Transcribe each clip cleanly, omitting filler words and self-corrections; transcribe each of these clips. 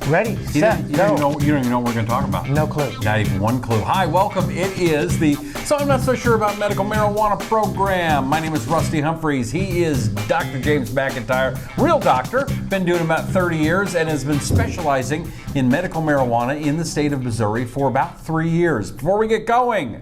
Ready, set, You go. don't even know what we're going to talk about. No clue. Not even one clue. Hi, welcome. It is the So I'm Not So Sure About Medical Marijuana program. My name is Rusty Humphries. He is Dr. James McEntire, real doctor, been doing about 30 years and has been specializing in medical marijuana in the state of Missouri for about 3 years. Before we get going,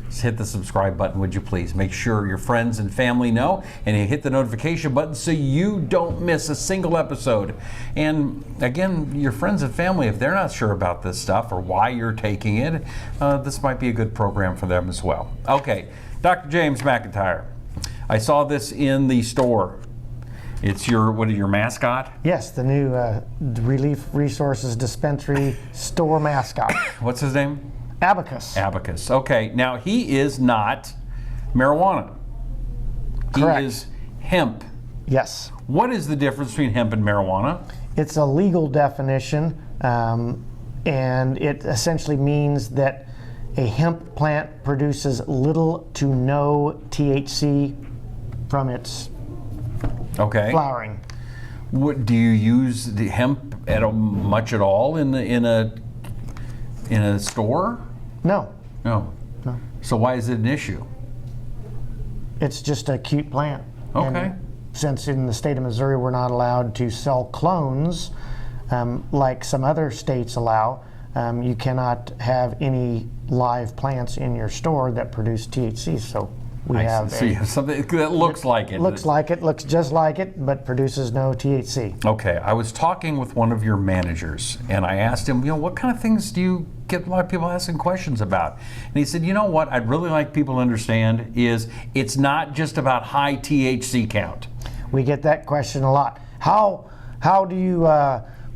just hit the subscribe button, would you please? Make sure your friends and family know, and you hit the notification button so you don't miss a single episode. And again, your friends and family, if they're not sure about this stuff or why you're taking it, this might be a good program for them as well. Okay, Dr. James McEntire, I saw this in the store. It's your mascot? Yes, the new ReLeaf Resources Dispensary store mascot. What's his name? Abacus. Abacus. Okay, now he is not marijuana. Correct. He is hemp. Yes. What is the difference between hemp and marijuana? It's a legal definition, and it essentially means that a hemp plant produces little to no THC from its flowering. What do you use the hemp much at all in a store? No. No. So why is it an issue? It's just a cute plant. Okay. And since in the state of Missouri we're not allowed to sell clones like some other states allow, you cannot have any live plants in your store that produce THC. So we have so you have something that looks like it. Looks just like it, but produces no THC. Okay, I was talking with one of your managers, and I asked him, what kind of things do you get a lot of people asking questions about? And he said, what I'd really like people to understand is it's not just about high THC count. We get that question a lot. How do you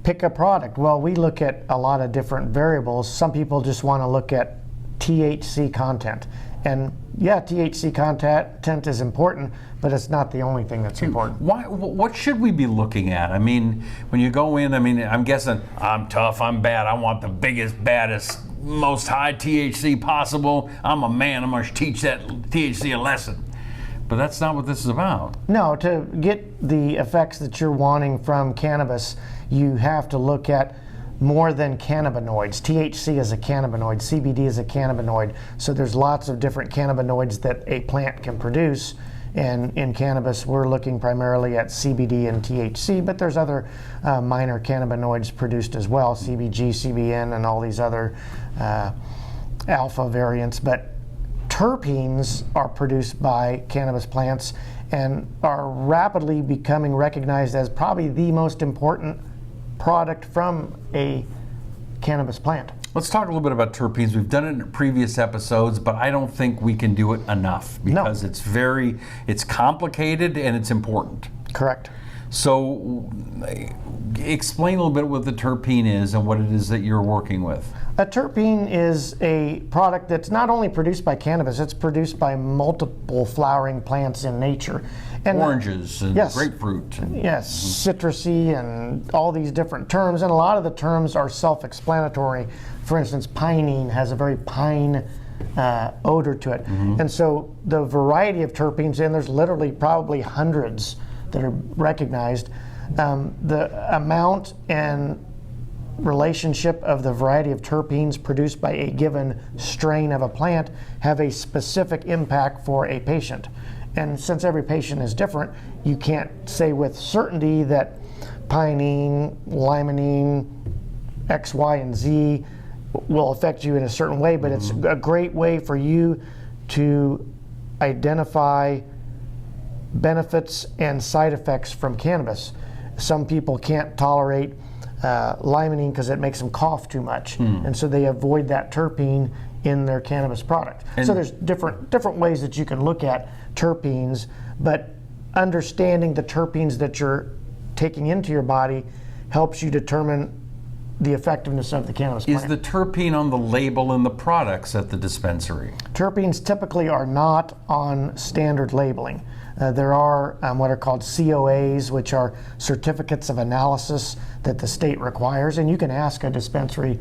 pick a product? Well, we look at a lot of different variables. Some people just want to look at THC content. And yeah, THC content is important, but it's not the only thing that's important. What should we be looking at? I mean, when you go in, I'm guessing, I'm tough, I'm bad, I want the biggest, baddest, most high THC possible. I'm a man, I'm going to teach that THC a lesson. But that's not what this is about. No, to get the effects that you're wanting from cannabis, you have to look at more than cannabinoids. THC is a cannabinoid, CBD is a cannabinoid, so there's lots of different cannabinoids that a plant can produce. And in cannabis, we're looking primarily at CBD and THC, but there's other minor cannabinoids produced as well, CBG, CBN, and all these other alpha variants. But terpenes are produced by cannabis plants and are rapidly becoming recognized as probably the most important product from a cannabis plant. Let's talk a little bit about terpenes. We've done it in previous episodes, but I don't think we can do it enough because it's complicated and it's important. Correct. So explain a little bit what the terpene is and what it is that you're working with. A terpene is a product that's not only produced by cannabis, it's produced by multiple flowering plants in nature. And oranges and grapefruit. Yes, citrusy and all these different terms, and a lot of the terms are self-explanatory. For instance, pinene has a very pine odor to it. Mm-hmm. And so the variety of terpenes, and there's literally probably hundreds that are recognized, the amount and relationship of the variety of terpenes produced by a given strain of a plant have a specific impact for a patient. And since every patient is different, you can't say with certainty that pinene, limonene, X, Y, and Z will affect you in a certain way, but it's a great way for you to identify benefits and side effects from cannabis. Some people can't tolerate limonene because it makes them cough too much, and so they avoid that terpene in their cannabis product. And so there's different ways that you can look at terpenes, but understanding the terpenes that you're taking into your body helps you determine the effectiveness of the cannabis plant. Is the terpene on the label in the products at the dispensary? Terpenes typically are not on standard labeling. There are what are called COAs, which are certificates of analysis that the state requires, and you can ask a dispensary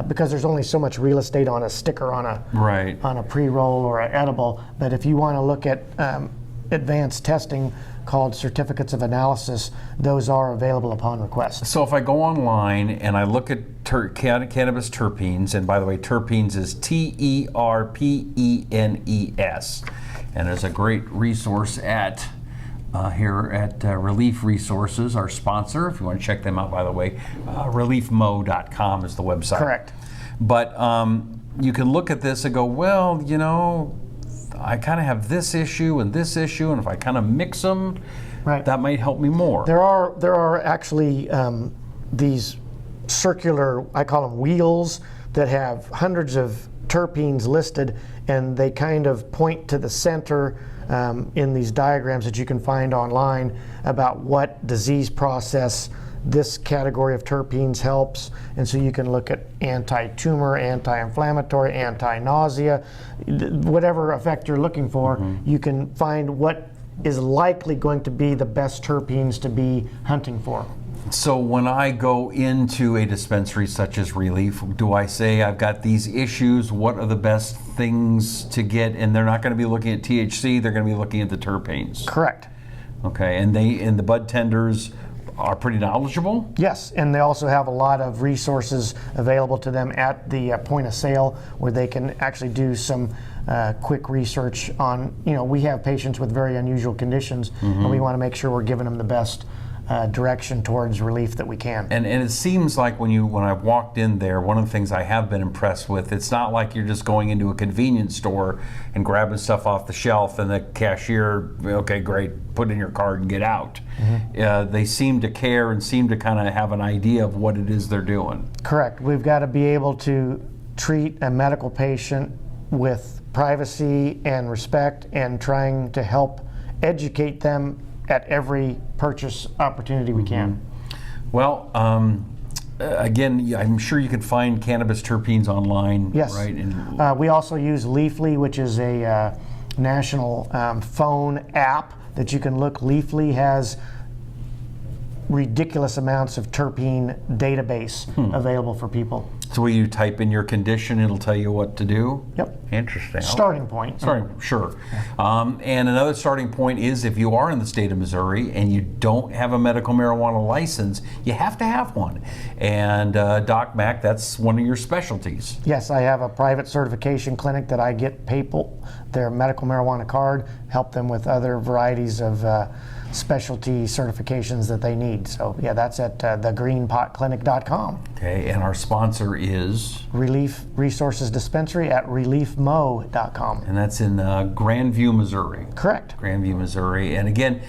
because there's only so much real estate on a sticker on a pre-roll or an edible. But if you want to look at advanced testing called certificates of analysis. Those are available upon request. So if I go online and I look at cannabis terpenes, and by the way, terpenes is TERPENES, and there's a great resource at here at ReLeaf Resources, our sponsor. If you want to check them out, by the way, ReLeafMo.com is the website. Correct. But you can look at this and go, well, you know, I kind of have this issue, and if I kind of mix them, right, that might help me more. There are actually these circular, I call them wheels, that have hundreds of terpenes listed, and they kind of point to the center in these diagrams that you can find online about what disease process this category of terpenes helps. And so you can look at anti-tumor, anti-inflammatory, anti-nausea, whatever effect you're looking for, you can find what is likely going to be the best terpenes to be hunting for. So when I go into a dispensary such as ReLeaf, do I say I've got these issues, what are the best things to get? And they're not going to be looking at THC, they're going to be looking at the terpenes. Correct. Okay, and the bud tenders are pretty knowledgeable? Yes, and they also have a lot of resources available to them at the point of sale where they can actually do some quick research on, you know, we have patients with very unusual conditions, and we want to make sure we're giving them the best direction towards relief that we can. And it seems like when I walked in there, one of the things I have been impressed with, it's not like you're just going into a convenience store and grabbing stuff off the shelf and the cashier, okay, great, put in your card and get out. They seem to care and seem to kind of have an idea of what it is they're doing. Correct. We've got to be able to treat a medical patient with privacy and respect, and trying to help educate them at every purchase opportunity we can. Well, again, I'm sure you can find cannabis terpenes online, yes, right? We also use Leafly, which is a national phone app that you can look. Leafly has ridiculous amounts of terpene database available for people. So when you type in your condition, it'll tell you what to do? Yep. Interesting. Starting point. Sure. And another starting point is if you are in the state of Missouri and you don't have a medical marijuana license, you have to have one. And Doc Mac, that's one of your specialties. Yes, I have a private certification clinic that I get people their medical marijuana card, help them with other varieties of specialty certifications that they need. So yeah, that's at thegreenpotclinic.com. Okay, and our sponsor is? ReLeaf Resources Dispensary at ReLeafMo.com. And that's in Grandview, Missouri. Correct. Grandview, Missouri. And again,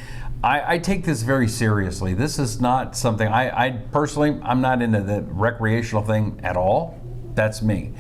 I take this very seriously. This is not something, I personally, I'm not into the recreational thing at all. That's me.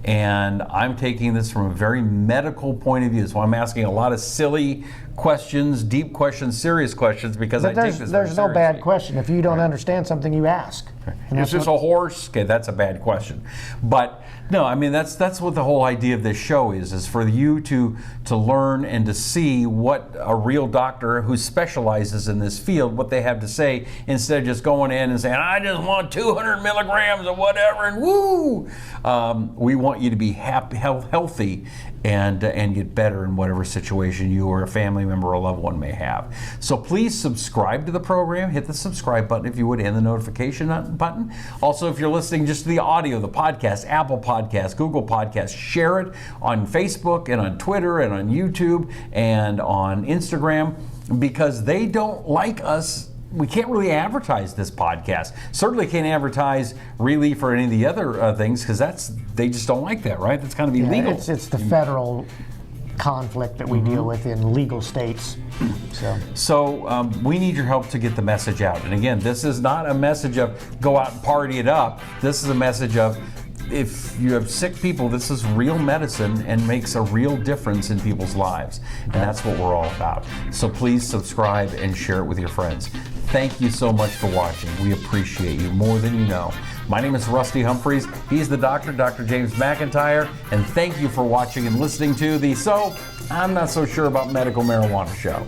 And I'm taking this from a very medical point of view. So I'm asking a lot of silly questions, deep questions, serious questions, because I take this very There's no bad question. If you don't understand something, you ask. Is this a horse? Okay, that's a bad question. But no, I mean that's what the whole idea of this show is for you to learn and to see what a real doctor who specializes in this field, what they have to say, instead of just going in and saying, I just want 200 milligrams of whatever and woo. We want you to be happy, healthy, and get better in whatever situation you or a family member or a loved one may have. So please subscribe to the program. Hit the subscribe button if you would, and the notification button. Also, if you're listening just to the audio, the podcast, Apple Podcasts, Google Podcasts, share it on Facebook and on Twitter and on YouTube and on Instagram, because they don't like us. We can't really advertise this podcast. Certainly can't advertise ReLeaf or any of the other things, because they just don't like that, right? That's kind of illegal. It's the federal conflict that we deal with in legal states. So we need your help to get the message out. And again, this is not a message of go out and party it up. This is a message of, if you have sick people, this is real medicine and makes a real difference in people's lives. And that's what we're all about. So please subscribe and share it with your friends. Thank you so much for watching. We appreciate you more than you know. My name is Rusty Humphries. He's the doctor, Dr. James McEntire. And thank you for watching and listening to the So I'm Not So Sure About Medical Marijuana show.